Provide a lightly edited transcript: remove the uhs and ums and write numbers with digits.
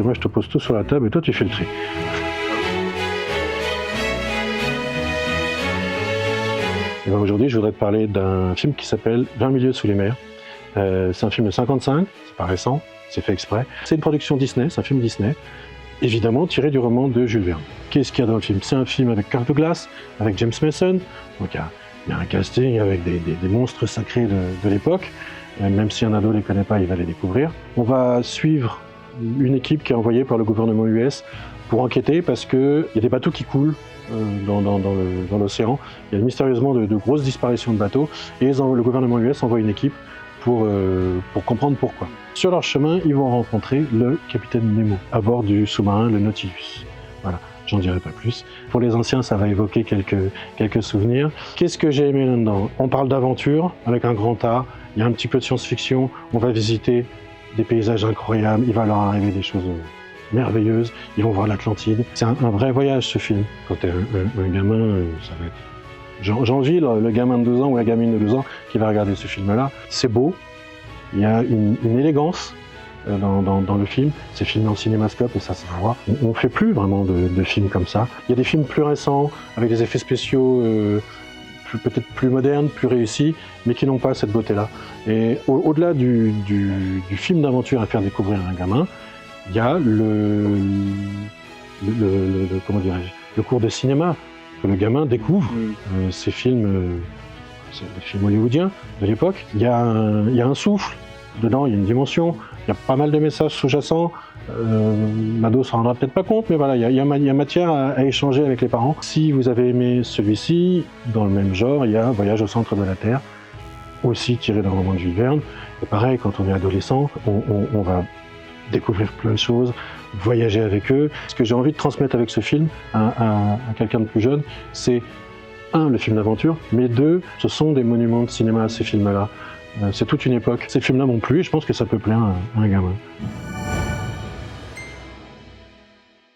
que moi je te pose tout sur la table et toi tu fais le tri. Et ben aujourd'hui, je voudrais te parler d'un film qui s'appelle 20 milieux sous les mers. C'est un film de 55, c'est pas récent, c'est fait exprès. C'est une production Disney, c'est un film Disney, évidemment tiré du roman de Jules Verne. Qu'est-ce qu'il y a dans le film? C'est un film avec Kirk Douglas, avec James Mason, donc il y a un casting avec des monstres sacrés de l'époque. Même si un ado ne les connaît pas, il va les découvrir. On va suivre une équipe qui est envoyée par le gouvernement US pour enquêter parce qu'il y a des bateaux qui coulent dans l'océan. Il y a mystérieusement de grosses disparitions de bateaux et le gouvernement US envoie une équipe pour comprendre pourquoi. Sur leur chemin, ils vont rencontrer le capitaine Nemo à bord du sous-marin, le Nautilus. Voilà, j'en dirai pas plus. Pour les anciens, ça va évoquer quelques souvenirs. Qu'est-ce que j'ai aimé là-dedans? On parle d'aventure avec un grand A, il y a un petit peu de science-fiction, on va visiter des paysages incroyables, il va leur arriver des choses merveilleuses, ils vont voir l'Atlantide. C'est un vrai voyage ce film. Quand t'es un gamin, ça va être... J'envie le gamin de 12 ans ou la gamine de 12 ans qui va regarder ce film-là. C'est beau, il y a une élégance dans le film. C'est filmé en cinémascope et ça se voit. On ne fait plus vraiment de films comme ça. Il y a des films plus récents, avec des effets spéciaux peut-être plus modernes, plus réussis, mais qui n'ont pas cette beauté-là. Et au-delà du film d'aventure à faire découvrir à un gamin, il y a comment dirais-je, le cours de cinéma que le gamin découvre. Ces films hollywoodiens de l'époque. Il y a un souffle dedans, il y a une dimension, il y a pas mal de messages sous-jacents. Mado s'en rendra peut-être pas compte, mais voilà, il y a matière à échanger avec les parents. Si vous avez aimé celui-ci, dans le même genre, il y a Voyage au centre de la Terre, aussi tiré d'un roman de Jules Verne. Et pareil, quand on est adolescent, on va découvrir plein de choses, voyager avec eux. Ce que j'ai envie de transmettre avec ce film à quelqu'un de plus jeune, c'est le film d'aventure, mais 2, ce sont des monuments de cinéma, ces films-là. C'est toute une époque. Ces films-là m'ont plu et je pense que ça peut plaire à un gamin.